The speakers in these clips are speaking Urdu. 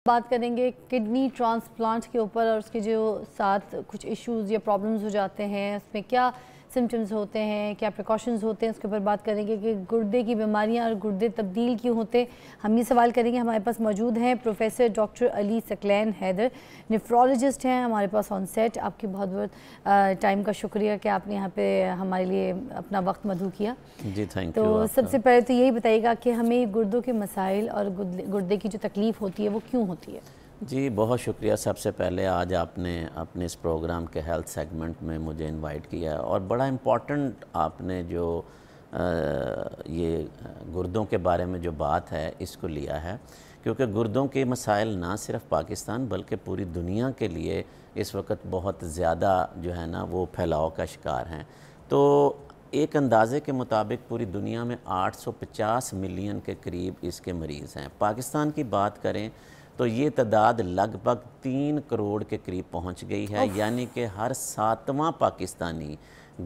بات کریں گے کڈنی ٹرانسپلانٹ کے اوپر اور اس کے جو ساتھ کچھ ایشوز یا پرابلمز ہو جاتے ہیں، اس میں کیا سمٹمز ہوتے ہیں، کیا پریکاشنز ہوتے ہیں، اس کے اوپر بات کریں گے کہ گردے کی بیماریاں اور گردے تبدیل کیوں ہوتے. ہم یہ سوال کریں گے. ہمارے پاس موجود ہیں پروفیسر ڈاکٹر علی ثقلین حیدر، نیفرولوجسٹ ہیں ہمارے پاس آن سیٹ. آپ کی بہت بہت ٹائم کا شکریہ کہ آپ نے یہاں پہ ہمارے لیے اپنا وقت مدعو کیا. جی تھینک یو. تو سب سے پہلے تو یہی بتائیے گا کہ ہمیں گردوں کے مسائل اور گردے کی جو تکلیف ہوتی ہے وہ کیوں ہوتی ہے؟ جی بہت شکریہ. سب سے پہلے آج آپ نے اپنے اس پروگرام کے ہیلتھ سیگمنٹ میں مجھے انوائٹ کیا اور بڑا امپورٹنٹ آپ نے جو یہ گردوں کے بارے میں جو بات ہے اس کو لیا ہے، کیونکہ گردوں کے مسائل نہ صرف پاکستان بلکہ پوری دنیا کے لیے اس وقت بہت زیادہ جو ہے نا وہ پھیلاؤ کا شکار ہیں. تو ایک اندازے کے مطابق پوری دنیا میں 850 ملین کے قریب اس کے مریض ہیں. پاکستان کی بات کریں تو یہ تعداد لگ بھگ 3 کروڑ کے قریب پہنچ گئی ہے. یعنی کہ ہر 7واں پاکستانی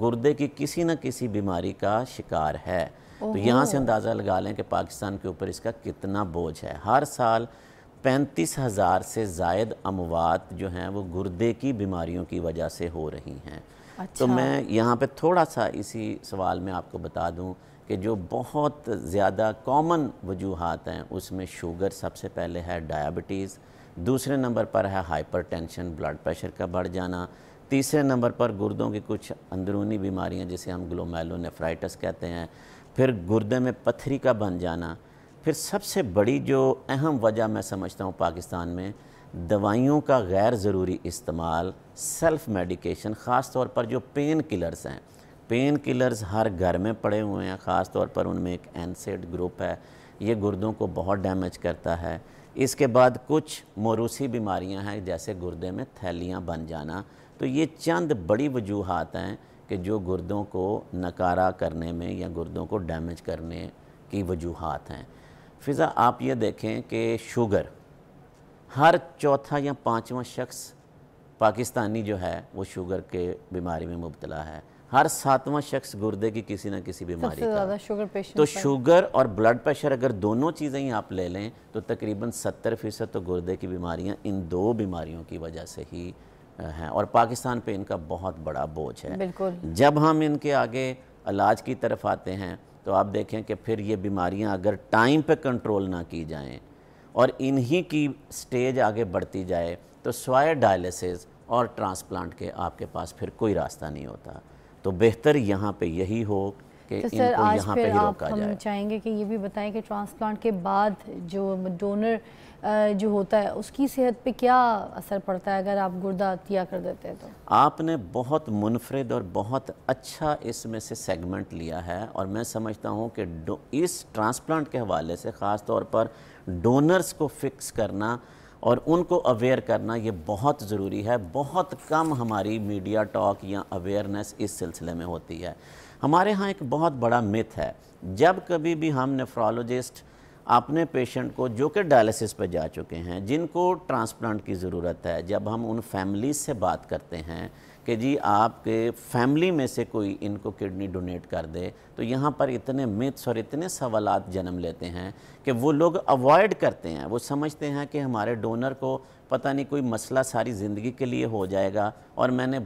گردے کی کسی نہ کسی بیماری کا شکار ہے. تو یہاں سے اندازہ لگا لیں کہ پاکستان کے اوپر اس کا کتنا بوجھ ہے. ہر سال 35,000 سے زائد اموات جو ہیں وہ گردے کی بیماریوں کی وجہ سے ہو رہی ہیں. تو میں یہاں پہ تھوڑا سا اسی سوال میں آپ کو بتا دوں کہ جو بہت زیادہ کامن وجوہات ہیں اس میں شوگر سب سے پہلے ہے، ڈائبٹیز دوسرے نمبر پر ہے، ہائپر ٹینشن بلڈ پریشر کا بڑھ جانا، تیسرے نمبر پر گردوں کی کچھ اندرونی بیماریاں جسے ہم گلومیرولونیفرائٹس کہتے ہیں، پھر گردے میں پتھری کا بن جانا، پھر سب سے بڑی جو اہم وجہ میں سمجھتا ہوں پاکستان میں دوائیوں کا غیر ضروری استعمال، سیلف میڈیکیشن، خاص طور پر جو پین کلرز ہیں. پین کلرز ہر گھر میں پڑے ہوئے ہیں، خاص طور پر ان میں ایک NSAID گروپ ہے، یہ گردوں کو بہت ڈیمیج کرتا ہے. اس کے بعد کچھ موروثی بیماریاں ہیں جیسے گردے میں تھیلیاں بن جانا. تو یہ چند بڑی وجوہات ہیں کہ جو گردوں کو نکارہ کرنے میں یا گردوں کو ڈیمیج کرنے کی وجوہات ہیں. فضا آپ یہ دیکھیں کہ شوگر ہر چوتھا یا 5واں شخص پاکستانی جو ہے وہ شوگر کے بیماری میں مبتلا ہے. ہر 7واں شخص گردے کی کسی نہ کسی بیماری کا. تو شوگر اور بلڈ پریشر اگر دونوں چیزیں ہی آپ لے لیں تو تقریباً 70% تو گردے کی بیماریاں ان 2 بیماریوں کی وجہ سے ہی ہیں، اور پاکستان پہ ان کا بہت بڑا بوجھ ہے. جب ہم ان کے آگے علاج کی طرف آتے ہیں تو آپ دیکھیں کہ پھر یہ بیماریاں اگر ٹائم پہ کنٹرول نہ کی جائیں اور انہی کی سٹیج آگے بڑھتی جائے تو سوائے ڈائلیسس اور ٹرانسپلانٹ کے آپ کے پاس پھر کوئی راستہ نہیں ہوتا. تو بہتر یہاں پہ یہی ہو کہ ان کو یہاں پہ ہی روکا جائے. ہم چاہیں گے کہ یہ بھی بتائیں کہ ٹرانسپلانٹ کے بعد جو ڈونر جو ہوتا ہے اس کی صحت پہ کیا اثر پڑتا ہے اگر آپ گردہ عطیہ کر دیتے ہیں تو؟ آپ نے بہت منفرد اور بہت اچھا اس میں سے سیگمنٹ لیا ہے، اور میں سمجھتا ہوں کہ اس ٹرانسپلانٹ کے حوالے سے خاص طور پر ڈونرز کو فکس کرنا اور ان کو اویئر کرنا یہ بہت ضروری ہے. بہت کم ہماری میڈیا ٹاک یا اویئرنیس اس سلسلے میں ہوتی ہے. ہمارے ہاں ایک بہت بڑا میتھ ہے، جب کبھی بھی ہم نیفرولوجسٹ اپنے پیشنٹ کو جو کہ ڈائلیسس پہ جا چکے ہیں، جن کو ٹرانسپلانٹ کی ضرورت ہے، جب ہم ان فیملیز سے بات کرتے ہیں کہ جی آپ کے فیملی میں سے کوئی ان کو کڈنی ڈونیٹ کر دے، تو یہاں پر اتنے میتھس اور اتنے سوالات جنم لیتے ہیں کہ وہ لوگ اوائڈ کرتے ہیں. وہ سمجھتے ہیں کہ ہمارے ڈونر کو پتہ نہیں کوئی مسئلہ ساری زندگی کے لیے ہو جائے گا. اور میں نے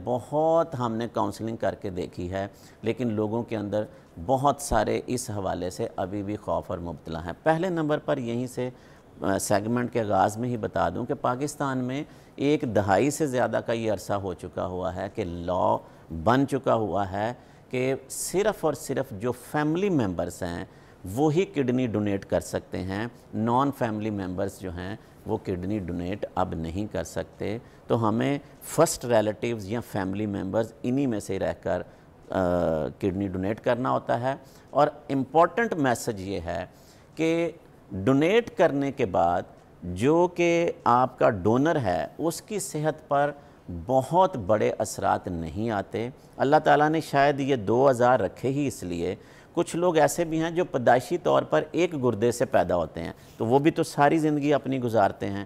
ہم نے کاؤنسلنگ کر کے دیکھی ہے، لیکن لوگوں کے اندر بہت سارے اس حوالے سے ابھی بھی خوف اور مبتلا ہیں. پہلے نمبر پر یہیں سے سیگمنٹ کے آغاز میں ہی بتا دوں کہ پاکستان میں 1 دہائی سے زیادہ کا یہ عرصہ ہو چکا ہوا ہے کہ لا بن چکا ہوا ہے کہ صرف اور صرف جو فیملی ممبرز ہیں وہی کڈنی ڈونیٹ کر سکتے ہیں. نان فیملی ممبرز جو ہیں وہ کڈنی ڈونیٹ اب نہیں کر سکتے. تو ہمیں فرسٹ ریلیٹیوز یا فیملی ممبرز انہی میں سے رہ کر کڈنی ڈونیٹ کرنا ہوتا ہے. اور امپورٹنٹ میسج یہ ہے کہ ڈونیٹ کرنے کے بعد جو کہ آپ کا ڈونر ہے اس کی صحت پر بہت بڑے اثرات نہیں آتے. اللہ تعالیٰ نے شاید یہ 2000 رکھے ہی اس لیے. کچھ لوگ ایسے بھی ہیں جو پیدائشی طور پر ایک گردے سے پیدا ہوتے ہیں، تو وہ بھی تو ساری زندگی اپنی گزارتے ہیں.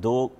2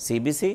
CBC,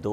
2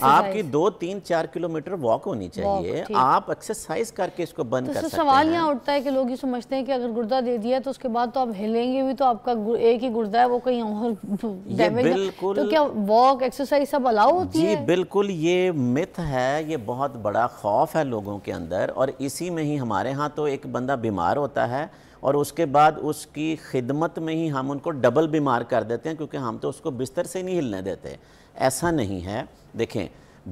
آپ کی 2-3-4 کلومیٹر واک ہونی چاہیے, آپ ایکسرسائز کر کے اس کو بند کر سکتے ہیں. سوال یہاں اٹھتا ہے کہ لوگ یہ سمجھتے ہیں کہ اگر گردہ دے دیا تو اس کے بعد تو آپ ہلیں گے بھی تو آپ کا ایک ہی گردہ ہے وہ کہیں اور ڈیمیج ہے, تو کیا واک ایکسرسائز سب الاؤ ہوتی ہے؟ جی بالکل, یہ مت ہے, یہ بہت بڑا خوف ہے لوگوں کے اندر, اور اسی میں ہی ہمارے ہاں تو ایک بندہ بیمار ہوتا ہے اور اس کے بعد اس کی خدمت میں ہی ہم ان کو ڈبل بیمار کر دیتے ہیں, کیونکہ ہم تو اس کو بستر سے نہیں ہلنے دیتے. ایسا نہیں ہے. دیکھیں,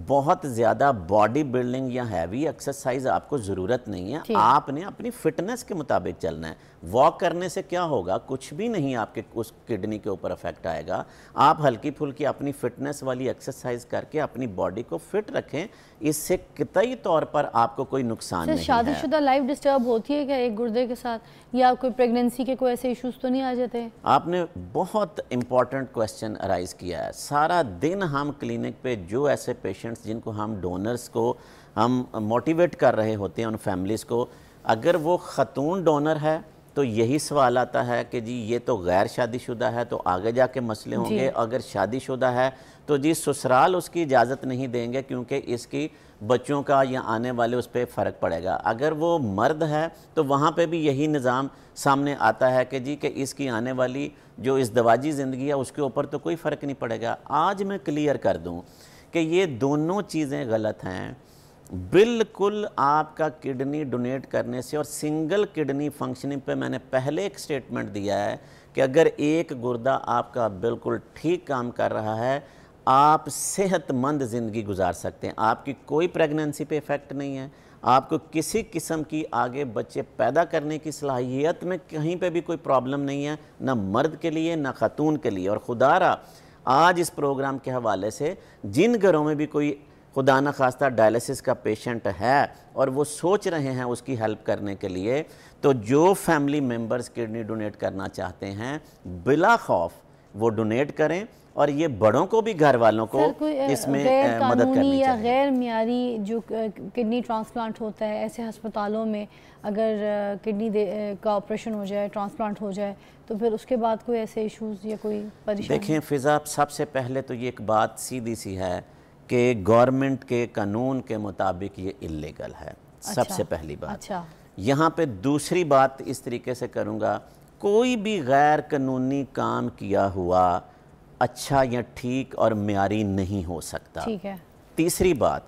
بہت زیادہ باڈی بلڈنگ یا ہیوی ایکسرسائز آپ کو ضرورت نہیں ہے, آپ نے اپنی فٹنس کے مطابق چلنا ہے. واک کرنے سے کیا ہوگا, کچھ بھی نہیں آپ کے اس کڈنی کے اوپر افیکٹ آئے گا. آپ ہلکی پھلکی اپنی فٹنس والی ایکسرسائز کر کے اپنی باڈی کو فٹ رکھیں, اس سے قطعی طور پر آپ کو کوئی نقصان نہیں ہے. شادی شدہ لائف ڈسٹرب ہوتی ہے کیا ایک گردے کے ساتھ, یا کوئی پریگننسی کے کوئی ایسے ایشوز تو نہیں آ جاتے؟ آپ نے بہت امپورٹنٹ کویسچن ارائز کیا ہے. سارا دن ہم کلینک پہ جو ایسے پیشنٹس جن کو ہم ڈونرز کو ہم موٹیویٹ کر رہے ہوتے ہیں ان فیملیز کو, اگر وہ خاتون ڈونر ہے تو یہی سوال آتا ہے کہ جی یہ تو غیر شادی شدہ ہے تو آگے جا کے مسئلے ہوں گے, اگر شادی شدہ ہے تو جی سسرال اس کی اجازت نہیں دیں گے کیونکہ اس کی بچوں کا یا آنے والے اس پہ فرق پڑے گا. اگر وہ مرد ہے تو وہاں پہ بھی یہی نظام سامنے آتا ہے کہ جی کہ اس کی آنے والی جو ازدواجی زندگی ہے اس کے اوپر تو کوئی فرق نہیں پڑے گا. آج میں کلیئر کر دوں کہ یہ دونوں چیزیں غلط ہیں. بالکل آپ کا کڈنی ڈونیٹ کرنے سے, اور سنگل کڈنی فنکشننگ پہ میں نے پہلے ایک سٹیٹمنٹ دیا ہے کہ اگر ایک گردہ آپ کا بالکل ٹھیک کام کر رہا ہے, آپ صحت مند زندگی گزار سکتے ہیں. آپ کی کوئی پریگننسی پہ افیکٹ نہیں ہے, آپ کو کسی قسم کی آگے بچے پیدا کرنے کی صلاحیت میں کہیں پہ بھی کوئی پرابلم نہیں ہے, نہ مرد کے لیے نہ خاتون کے لیے. اور خدا را آج اس پروگرام کے حوالے سے جن گھروں میں بھی کوئی خدا نخواستہ ڈائلیسس کا پیشنٹ ہے اور وہ سوچ رہے ہیں اس کی ہیلپ کرنے کے لیے, تو جو فیملی ممبرز کڈنی ڈونیٹ کرنا چاہتے ہیں بلا خوف وہ ڈونیٹ کریں, اور یہ بڑوں کو بھی گھر والوں کو اس میں مدد کرنی چاہیے. یا غیر معیاری جو کڈنی ٹرانسپلانٹ ہوتا ہے ایسے ہسپتالوں میں, اگر کڈنی کا آپریشن ہو جائے, ٹرانسپلانٹ ہو جائے, تو پھر اس کے بعد کوئی ایسے ایشوز یا کوئی پریشانی؟ دیکھیں فضا, سب سے پہلے تو یہ ایک بات سیدھی سی ہے کہ گورنمنٹ کے قانون کے مطابق یہ اللیگل ہے. سب سے پہلی بات. یہاں پہ دوسری بات اس طریقے سے کروں گا, کوئی بھی غیر قانونی کام کیا ہوا اچھا یا ٹھیک اور معیاری نہیں ہو سکتا. ٹھیک ہے. تیسری بات,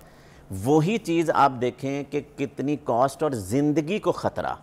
وہی چیز آپ دیکھیں کہ کتنی کاسٹ اور زندگی کو خطرہ.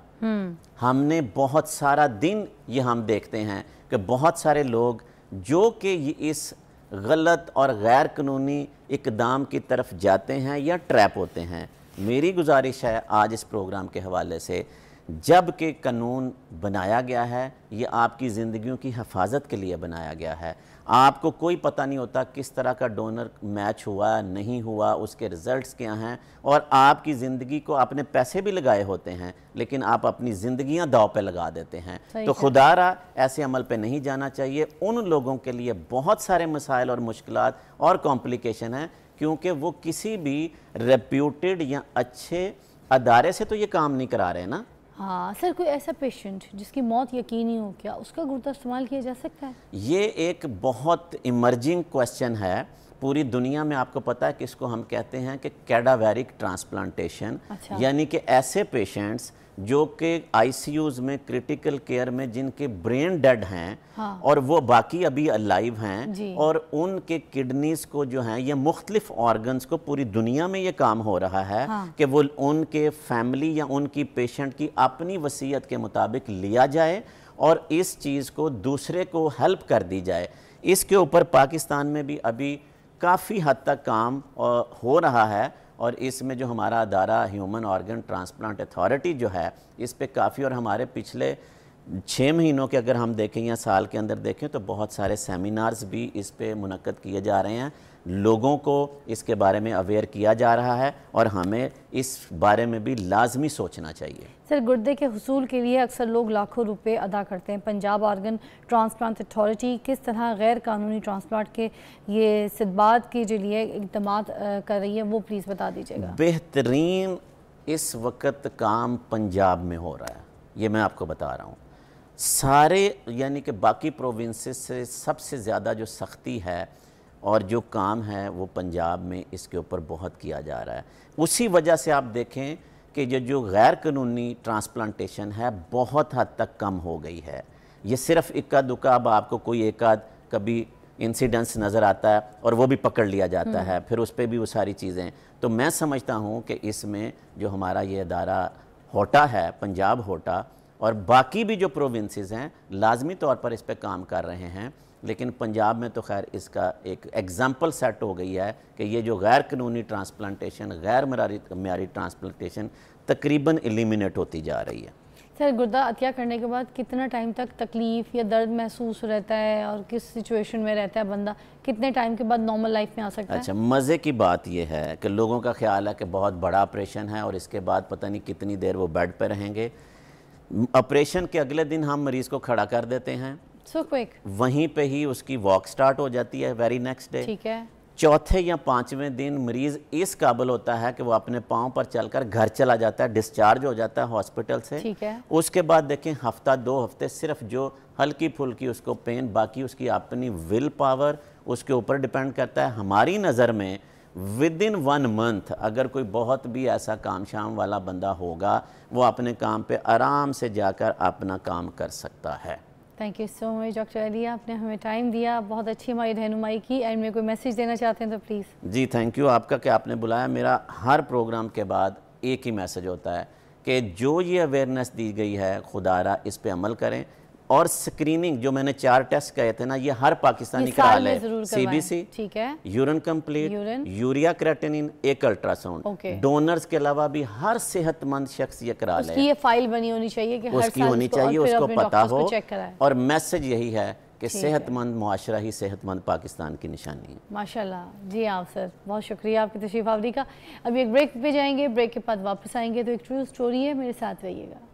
ہم نے بہت سارا دن یہ ہم دیکھتے ہیں کہ بہت سارے لوگ جو کہ اس غلط اور غیر قانونی اقدام کی طرف جاتے ہیں یا ٹریپ ہوتے ہیں. میری گزارش ہے آج اس پروگرام کے حوالے سے, جب کہ قانون بنایا گیا ہے یہ آپ کی زندگیوں کی حفاظت کے لیے بنایا گیا ہے. آپ کو کوئی پتہ نہیں ہوتا کس طرح کا ڈونر میچ ہوا نہیں ہوا, اس کے رزلٹس کیا ہیں, اور آپ کی زندگی کو آپ نے پیسے بھی لگائے ہوتے ہیں لیکن آپ اپنی زندگیاں داؤ پہ لگا دیتے ہیں. تو خدا را ایسے عمل پہ نہیں جانا چاہیے. ان لوگوں کے لیے بہت سارے مسائل اور مشکلات اور کمپلیکیشن ہیں کیونکہ وہ کسی بھی ریپیوٹیڈ یا اچھے ادارے سے تو یہ کام نہیں کرا رہے نا. ہاں سر, کوئی ایسا پیشنٹ جس کی موت یقینی ہو, کیا اس کا گردہ استعمال کیا جا سکتا ہے؟ یہ ایک بہت ایمرجنگ کویسچن ہے. پوری دنیا میں آپ کو پتہ ہے کہ اس کو ہم کہتے ہیں کہ کیڈاویرک ٹرانسپلانٹیشن. یعنی کہ ایسے پیشنٹس جو کہ آئی سی یوز میں کرٹیکل کیئر میں جن کے برین ڈیڈ ہیں اور وہ باقی ابھی الائیو ہیں, اور ان کے کڈنیز کو جو ہیں یہ مختلف آرگنز کو پوری دنیا میں یہ کام ہو رہا ہے کہ وہ ان کے فیملی یا ان کی پیشنٹ کی اپنی وصیت کے مطابق لیا جائے اور اس چیز کو دوسرے کو ہیلپ کر دی جائے. اس کے اوپر پاکستان میں بھی ابھی کافی حد تک کام ہو رہا ہے, اور اس میں جو ہمارا ادارہ ہیومن آرگن ٹرانسپلانٹ اتھارٹی جو ہے اس پہ کافی, اور ہمارے پچھلے 6 مہینوں کے اگر ہم دیکھیں یا سال کے اندر دیکھیں تو بہت سارے سیمینارز بھی اس پہ منعقد کیے جا رہے ہیں. لوگوں کو اس کے بارے میں اویئر کیا جا رہا ہے اور ہمیں اس بارے میں بھی لازمی سوچنا چاہیے. سر, گردے کے حصول کے لیے اکثر لوگ لاکھوں روپے ادا کرتے ہیں. پنجاب آرگن ٹرانسپلانٹ اتھارٹی کس طرح غیر قانونی ٹرانسپلانٹ کے یہ صدبات کے لیے اقدامات کر رہی ہے, وہ پلیز بتا دیجیے گا. بہترین اس وقت کام پنجاب میں ہو رہا ہے, یہ میں آپ کو بتا رہا ہوں. سارے یعنی کہ باقی پروونسز سے سب سے زیادہ جو سختی ہے اور جو کام ہے وہ پنجاب میں اس کے اوپر بہت کیا جا رہا ہے. اسی وجہ سے آپ دیکھیں کہ جو غیر قانونی ٹرانسپلانٹیشن ہے بہت حد تک کم ہو گئی ہے. یہ صرف اکا دکا اب آپ کو کوئی ایک آدھ کبھی انسیڈنس نظر آتا ہے اور وہ بھی پکڑ لیا جاتا ہے, پھر اس پہ بھی وہ ساری چیزیں. تو میں سمجھتا ہوں کہ اس میں جو ہمارا یہ ادارہ ہوٹا ہے, پنجاب ہوٹا, اور باقی بھی جو پروونسز ہیں لازمی طور پر اس پہ کام کر رہے ہیں, لیکن پنجاب میں تو خیر اس کا ایک ایگزامپل سیٹ ہو گئی ہے کہ یہ جو غیر قانونی ٹرانسپلانٹیشن, غیر معیاری ٹرانسپلانٹیشن تقریباً ایلیمینیٹ ہوتی جا رہی ہے. سر, گردہ عطیہ کرنے کے بعد کتنا ٹائم تک تکلیف یا درد محسوس رہتا ہے اور کس سچویشن میں رہتا ہے بندہ, کتنے ٹائم کے بعد نارمل لائف میں آ سکتا ہے؟ اچھا, مزے کی بات یہ ہے کہ لوگوں کا خیال ہے کہ بہت بڑا آپریشن ہے اور اس کے بعد پتہ نہیں کتنی دیر وہ بیڈ پہ رہیں گے. آپریشن کے اگلے دن ہم مریض کو کھڑا کر دیتے ہیں, سو کوئک, وہیں پہ ہی اس کی واک سٹارٹ ہو جاتی ہے ویری نیکسٹ ڈے. ٹھیک ہے. چوتھے یا پانچویں دن مریض اس قابل ہوتا ہے کہ وہ اپنے پاؤں پر چل کر گھر چلا جاتا ہے, ڈسچارج ہو جاتا ہے ہاسپٹل سے. ٹھیک ہے. اس کے بعد دیکھیں ہفتہ 2 ہفتے صرف جو ہلکی پھلکی اس کو پین, باقی اس کی اپنی ول پاور اس کے اوپر ڈیپینڈ کرتا ہے. ہماری نظر میں ودن 1 منتھ اگر کوئی بہت بھی ایسا کام شام والا بندہ ہوگا وہ اپنے کام پہ آرام سے جا کر اپنا کام کر سکتا ہے. Thank you so much doctor Ali, آپ نے ہمیں ٹائم دیا, بہت اچھی ہماری رہنمائی کی. اینڈ میں کوئی میسیج دینا چاہتے ہیں تو پلیز. جی تھینک یو آپ کا کہ آپ نے بلایا. میرا ہر پروگرام کے بعد ایک ہی میسیج ہوتا ہے کہ جو یہ اویئرنیس دی گئی ہے خدا را اس پہ عمل کریں, اور سکریننگ جو میں نے 4 ٹیسٹ کہے تھے نا یہ ہر پاکستانی کرا لے. سی بی سی, ٹھیک ہے, یورین کمپلیٹ, یوریا کریٹینین, ایک الٹراساؤنڈ. ڈونرز کے علاوہ بھی ہر صحت مند شخص یہ کرا لے. اس کی یہ فائل بنی ہونی چاہیے کہ اس کی ہونی چاہیے, اس کو پتا ہو. اور میسیج یہی ہے کہ صحت مند معاشرہ ہی صحت مند پاکستان کی نشانی ہے. ماشاءاللہ. جی آپ سر, بہت شکریہ آپ کی تشریف آوری کا. ابھی ایک بریک پہ جائیں گے, بریک کے بعد واپس آئیں گے. تو ایک ٹرو سٹوری ہے, میرے ساتھ رہیے گا.